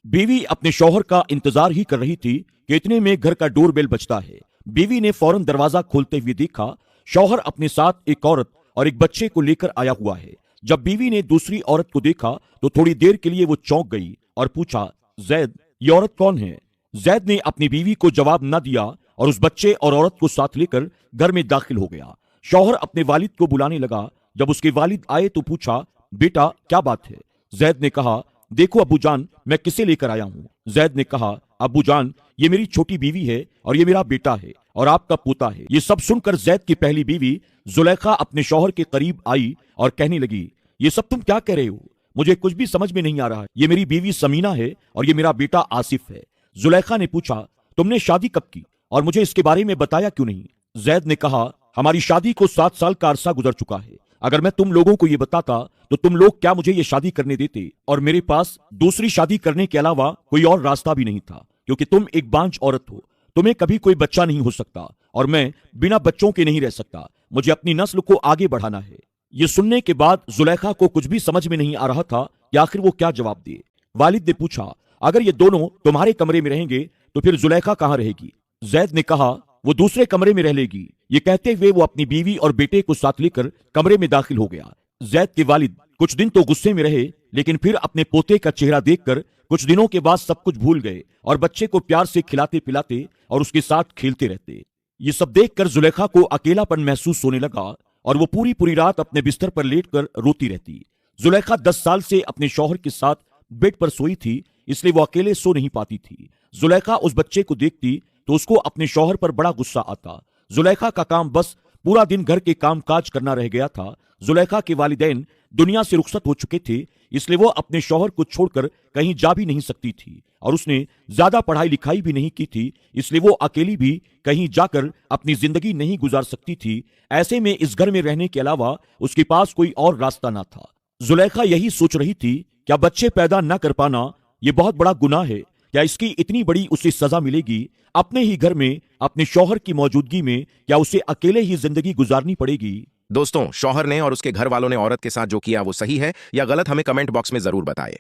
बीवी अपने शौहर का इंतजार ही कर रही थी कि इतने में घर का डोरबेल बजता है। बीवी ने फौरन दरवाजा खोलते हुए देखा शौहर अपने साथ एक औरत और एक बच्चे को लेकर आया हुआ है। जब बीवी ने दूसरी औरत को देखा तो थोड़ी देर के लिए वो चौंक गई और पूछा, जैद, ये औरत कौन है? जैद ने अपनी बीवी को जवाब न दिया और उस बच्चे और औरत को साथ लेकर घर में दाखिल हो गया। शौहर अपने वालिद को बुलाने लगा। जब उसके वालिद आए तो पूछा, बेटा क्या बात है? जैद ने कहा, देखो अब्बू जान, मैं किसे लेकर आया हूं। जैद ने कहा, अब्बू जान, ये मेरी छोटी बीवी है और ये मेरा बेटा है और आपका पोता है। ये सब सुनकर जैद की पहली बीवी जुलेखा अपने शौहर के करीब आई और कहने लगी, ये सब तुम क्या कह रहे हो? मुझे कुछ भी समझ में नहीं आ रहा है। ये मेरी बीवी समीना है और ये मेरा बेटा आसिफ है। जुलेखा ने पूछा, तुमने शादी कब की और मुझे इसके बारे में बताया क्यों नहीं? जैद ने कहा, हमारी शादी को 7 साल का अरसा गुजर चुका है। अगर मैं तुम लोगों को ये बताता तो तुम लोग क्या मुझे ये शादी करने देते? और मेरे पास दूसरी शादी करने के अलावा कोई और रास्ता भी नहीं था, क्योंकि तुम एक बांझ औरत हो। तुम्हें कभी कोई बच्चा नहीं हो सकता और मैं बिना बच्चों के नहीं रह सकता। मुझे अपनी नस्ल को आगे बढ़ाना है। ये सुनने के बाद जुलेखा को कुछ भी समझ में नहीं आ रहा था कि आखिर वो क्या जवाब दे। वालिद ने पूछा, अगर ये दोनों तुम्हारे कमरे में रहेंगे तो फिर जुलेखा कहां रहेगी? जैद ने कहा, वो दूसरे कमरे में रह लेगी। ये कहते हुए वो अपनी बीवी और बेटे को साथ लेकर कमरे में दाखिल हो गया। जैद के वालिद कुछ दिन तो गुस्से में रहे, लेकिन फिर अपने पोते का चेहरा देखकर कुछ दिनों के बाद सब कुछ भूल गए और बच्चे को प्यार से खिलाते पिलाते और उसके साथ खेलते रहते। ये सब देखकर जुलेखा को अकेलापन महसूस होने लगा और वो पूरी पूरी रात अपने बिस्तर पर लेटकर रोती रहती। जुलेखा 10 साल से अपने शौहर के साथ बेड पर सोई थी, इसलिए वो अकेले सो नहीं पाती थी। जुलेखा उस बच्चे को देखती तो उसको अपने शौहर पर बड़ा गुस्सा आता। जुलेखा का काम बस पूरा दिन घर के काम काज करना रह गया था। जुलेखा के वालिदैन दुनिया से रुखसत हो चुके थे, इसलिए वो अपने शौहर को छोड़कर कहीं जा भी नहीं सकती थी और उसने ज्यादा पढ़ाई लिखाई भी नहीं की थी, इसलिए वो अकेली भी कहीं जाकर अपनी जिंदगी नहीं गुजार सकती थी। ऐसे में इस घर में रहने के अलावा उसके पास कोई और रास्ता ना था। जुलेखा यही सोच रही थी, क्या बच्चे पैदा न कर पाना ये बहुत बड़ा गुनाह है? क्या इसकी इतनी बड़ी उसे सजा मिलेगी? अपने ही घर में अपने शौहर की मौजूदगी में क्या उसे अकेले ही जिंदगी गुजारनी पड़ेगी? दोस्तों, शौहर ने और उसके घर वालों ने औरत के साथ जो किया वो सही है या गलत, हमें कमेंट बॉक्स में जरूर बताएं।